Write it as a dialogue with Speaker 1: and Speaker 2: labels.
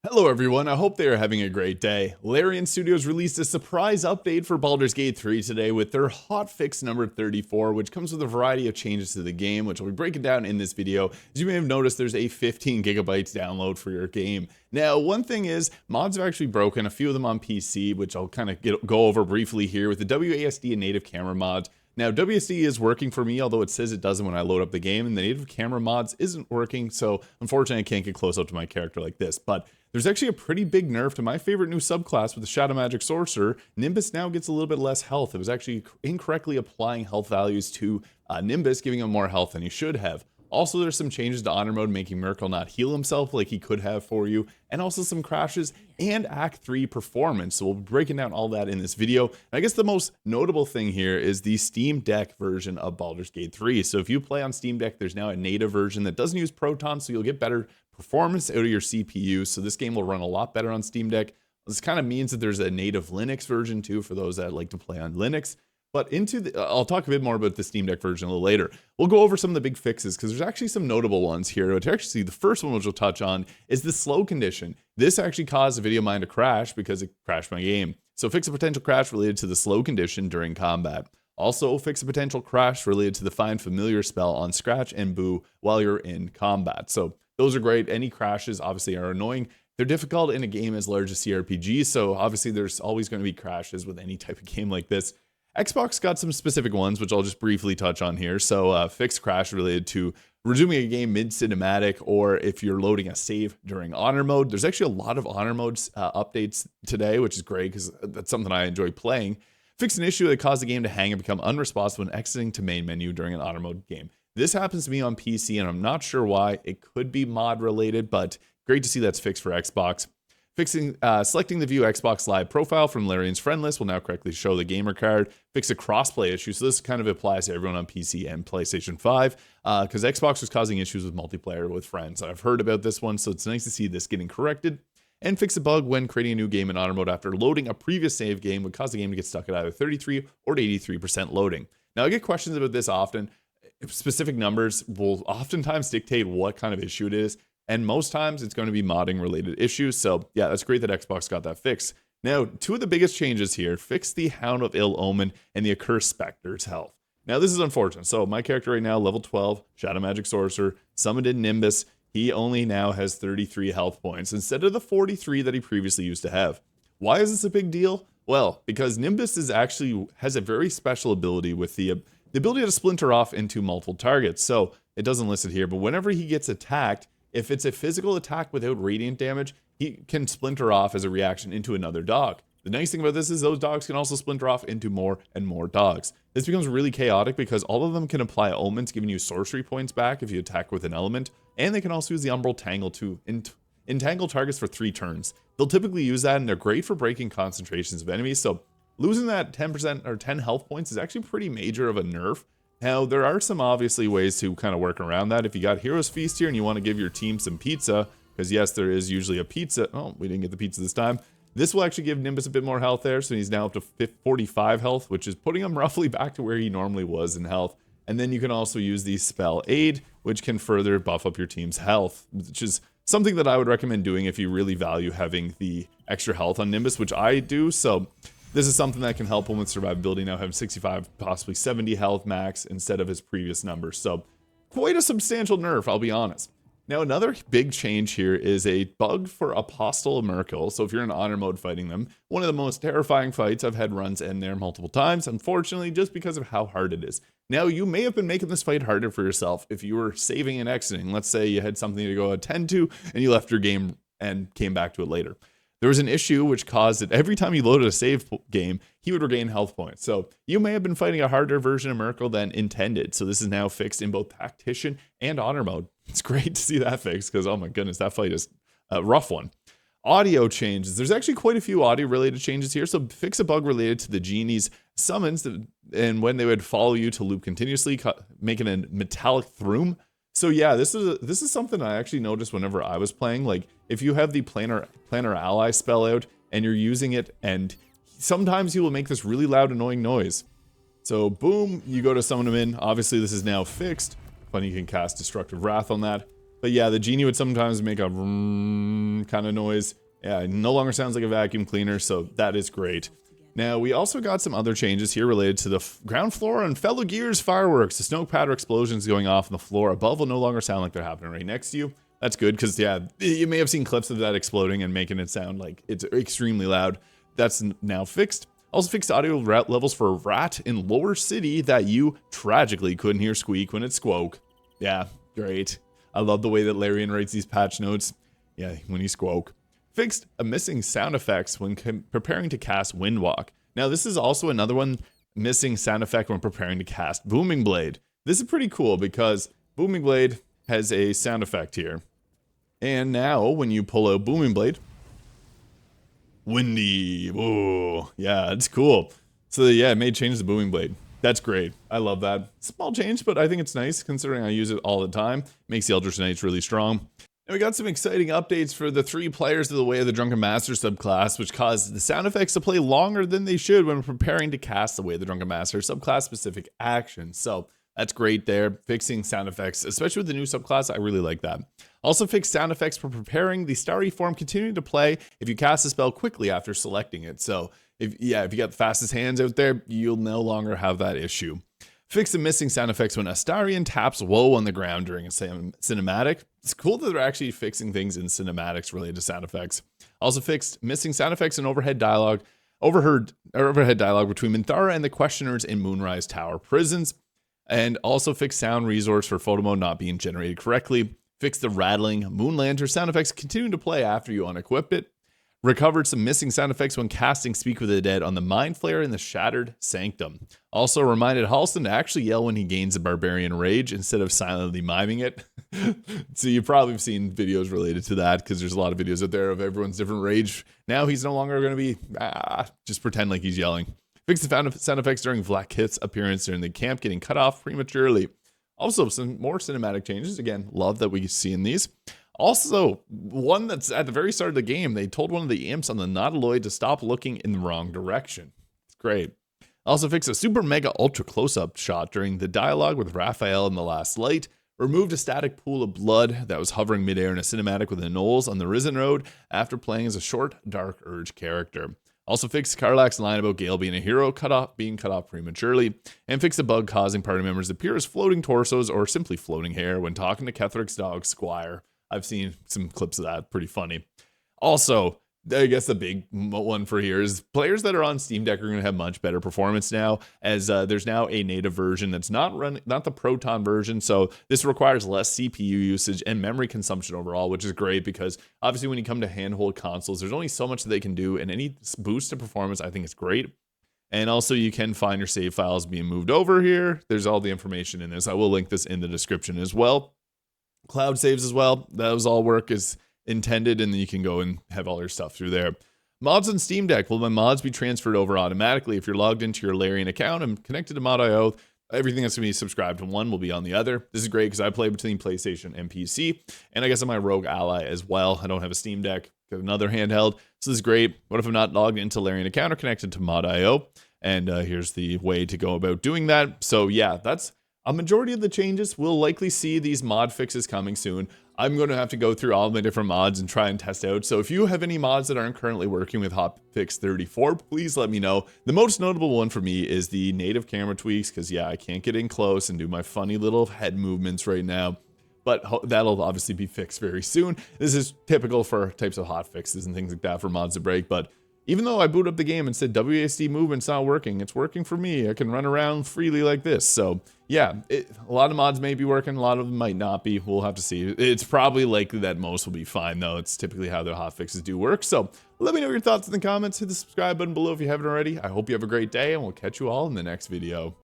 Speaker 1: Hello everyone, I hope they are having a great day. Larian Studios released a surprise update for Baldur's Gate 3 today with their hotfix number 34, which comes with a variety of changes to the game, which I'll be breaking down in this video. As you may have noticed, there's a 15 gigabytes download for your game. Now, one thing is, mods have actually broken, a few of them on PC, which I'll kind of go over briefly here with the WASD and native camera mods. Now, WSD is working for me, although it says it doesn't when I load up the game, and the native camera mods isn't working, so unfortunately I can't get close up to my character like this. But there's actually a pretty big nerf to my favorite new subclass with the Shadow Magic Sorcerer. Nimbus now gets a little bit less health. It was actually incorrectly applying health values to Nimbus, giving him more health than he should have. Also, there's some changes to Honor Mode, making Miracle not heal himself like he could have for you, and also some crashes and Act 3 performance. So we'll be breaking down all that in this video. And I guess the most notable thing here is the Steam Deck version of Baldur's Gate 3. So if you play on Steam Deck, there's now a native version that doesn't use Proton, so you'll get better performance out of your CPU. So this game will run a lot better on Steam Deck. This kind of means that there's a native Linux version too for those that like to play on Linux. But I'll talk a bit more about the Steam Deck version a little later. We'll go over some of the big fixes because there's actually some notable ones here. Which actually, the first one which we'll touch on is the slow condition. This actually caused a video of mine to crash because it crashed my game. So fix a potential crash related to the slow condition during combat. Also, fix a potential crash related to the Find Familiar spell on Scratch and Boo while you're in combat. So those are great. Any crashes obviously are annoying. They're difficult in a game as large as CRPG, so obviously there's always going to be crashes with any type of game like this. Xbox got some specific ones, which I'll just briefly touch on here. So fixed crash related to resuming a game mid-cinematic, or if you're loading a save during Honor Mode. There's actually a lot of Honor Modes updates today, which is great because that's something I enjoy playing. Fix an issue that caused the game to hang and become unresponsive when exiting to main menu during an Honor Mode game. This happens to me on PC, and I'm not sure why. It could be mod related, but great to see that's fixed for Xbox. Selecting the View Xbox Live profile from Larian's friend list will now correctly show the gamer card. Fix a crossplay issue, so this kind of applies to everyone on PC and PlayStation 5, because Xbox was causing issues with multiplayer with friends. I've heard about this one, so it's nice to see this getting corrected. And fix a bug when creating a new game in Honor Mode after loading a previous save game would cause the game to get stuck at either 33 or 83% loading. Now, I get questions about this often. Specific numbers will oftentimes dictate what kind of issue it is. And most times it's going to be modding related issues. So yeah, that's great that Xbox got that fixed. Now, two of the biggest changes here, fix the Hound of Ill Omen and the Accursed Specter's health. Now, this is unfortunate. So my character right now, level 12, Shadow Magic Sorcerer, summoned in Nimbus. He only now has 33 health points instead of the 43 that he previously used to have. Why is this a big deal? Well, because Nimbus has a very special ability with the ability to splinter off into multiple targets. So it doesn't list it here, but whenever he gets attacked, if it's a physical attack without radiant damage, he can splinter off as a reaction into another dog. The nice thing about this is those dogs can also splinter off into more and more dogs. This becomes really chaotic because all of them can apply omens, giving you sorcery points back if you attack with an element, and they can also use the Umbral Tangle to entangle targets for 3 turns. They'll typically use that, and they're great for breaking concentrations of enemies, so losing that 10% or 10 health points is actually pretty major of a nerf. Now, there are some obviously ways to kind of work around that. If you got Hero's Feast here and you want to give your team some pizza, because yes, there is usually a pizza. Oh, we didn't get the pizza this time. This will actually give Nimbus a bit more health there, so he's now up to 45 health, which is putting him roughly back to where he normally was in health. And then you can also use the Spell Aid, which can further buff up your team's health, which is something that I would recommend doing if you really value having the extra health on Nimbus, which I do. So this is something that can help him with survivability, now having 65, possibly 70 health max instead of his previous numbers. So quite a substantial nerf, I'll be honest. Now, another big change here is a bug for Apostle of Miracle. So if you're in Honor Mode fighting them, one of the most terrifying fights. I've had runs end there multiple times, unfortunately, just because of how hard it is. Now, you may have been making this fight harder for yourself if you were saving and exiting. Let's say you had something to go attend to and you left your game and came back to it later. There was an issue which caused it every time you loaded a save game, he would regain health points. So you may have been fighting a harder version of Miracle than intended. So this is now fixed in both Tactician and Honor Mode. It's great to see that fixed because, oh my goodness, that fight is a rough one. Audio changes. There's actually quite a few audio related changes here. So fix a bug related to the genie's summons and when they would follow you to loop continuously, making a metallic thrum. So yeah, this is something I actually noticed whenever I was playing. Like if you have the planar ally spell out and you're using it, and sometimes he will make this really loud annoying noise. So boom, you go to summon him in. Obviously this is now fixed, but you can cast Destructive Wrath on that. But yeah, the genie would sometimes make a kind of noise. Yeah, it no longer sounds like a vacuum cleaner, so that is great. Now, we also got some other changes here related to the ground floor and fellow gears fireworks. The snow powder explosions going off on the floor above will no longer sound like they're happening right next to you. That's good, because yeah, you may have seen clips of that exploding and making it sound like it's extremely loud. That's now fixed. Also fixed audio levels for a rat in lower city that you tragically couldn't hear squeak when it squoke. Yeah, great. I love the way that Larian writes these patch notes. Yeah, when you squoke. Fixed a missing sound effects when preparing to cast Windwalk. Now this is also another one, missing sound effect when preparing to cast Booming Blade. This is pretty cool because Booming Blade has a sound effect here. And now when you pull out Booming Blade, windy, whoa, yeah, it's cool. So yeah, it made changes to Booming Blade. That's great. I love that. Small change, but I think it's nice considering I use it all the time. Makes the Eldritch Knights really strong. And we got some exciting updates for the 3 players of the Way of the Drunken Master subclass, which caused the sound effects to play longer than they should when preparing to cast the Way of the Drunken Master subclass specific actions. So that's great there, fixing sound effects, especially with the new subclass. I really like that. Also fixed sound effects for preparing the Starry form continuing to play if you cast a spell quickly after selecting it. So if you got the fastest hands out there, you'll no longer have that issue. Fix the missing sound effects when Astarion taps woe on the ground during a cinematic. It's cool that they're actually fixing things in cinematics related to sound effects. Also fixed missing sound effects and overhead dialogue between Minthara and the questioners in Moonrise Tower prisons. And also fixed sound resource for photo mode not being generated correctly. Fixed the rattling Moon Lantern sound effects continuing to play after you unequip it. Recovered some missing sound effects when casting Speak with the Dead on the Mind Flayer in the Shattered Sanctum. Also reminded Halston to actually yell when he gains a Barbarian Rage instead of silently miming it. So you've probably seen videos related to that because there's a lot of videos out there of everyone's different rage. Now he's no longer going to be, just pretend like he's yelling. Fix the sound effects during Vlad Kit's appearance during the camp getting cut off prematurely. Also some more cinematic changes. Again, love that we see in these. Also, one that's at the very start of the game, they told one of the imps on the Nautiloid to stop looking in the wrong direction. It's great. Also fixed a super mega ultra close-up shot during the dialogue with Raphael in The Last Light. Removed a static pool of blood that was hovering midair in a cinematic with the Knolls on the Risen Road after playing as a short Dark Urge character. Also fixed Karlach's line about Gale being a hero being cut off prematurely, and fixed a bug causing party members to appear as floating torsos or simply floating hair when talking to Ketheric's dog Squire. I've seen some clips of that, pretty funny. Also, I guess the big one for here is players that are on Steam Deck are going to have much better performance now, as there's now a native version that's not the Proton version, so this requires less CPU usage and memory consumption overall, which is great because obviously when you come to handheld consoles, there's only so much that they can do, and any boost to performance I think is great. And also you can find your save files being moved over here. There's all the information in this. I will link this in the description as well. Cloud saves as well. Those all work as intended, and then you can go and have all your stuff through there. Mods on Steam Deck. Will my mods be transferred over automatically if you're logged into your Larian account and connected to Mod.io? Everything that's going to be subscribed to one will be on the other. This is great because I play between PlayStation and PC, and I guess I'm my Rogue Ally as well. I don't have a Steam Deck, got another handheld, so this is great. What if I'm not logged into Larian account or connected to Mod.io? And here's the way to go about doing that. So yeah, that's a majority of the changes. We'll likely see these mod fixes coming soon. I'm going to have to go through all my different mods and try and test out. So if you have any mods that aren't currently working with Hotfix 34, please let me know. The most notable one for me is the native camera tweaks, because yeah, I can't get in close and do my funny little head movements right now. But that'll obviously be fixed very soon. This is typical for types of hotfixes and things like that for mods to break, but even though I boot up the game and said WASD movement's not working, it's working for me. I can run around freely like this. So yeah, a lot of mods may be working, a lot of them might not be. We'll have to see. It's probably likely that most will be fine though. It's typically how the hotfixes do work. So let me know your thoughts in the comments. Hit the subscribe button below if you haven't already. I hope you have a great day, and we'll catch you all in the next video.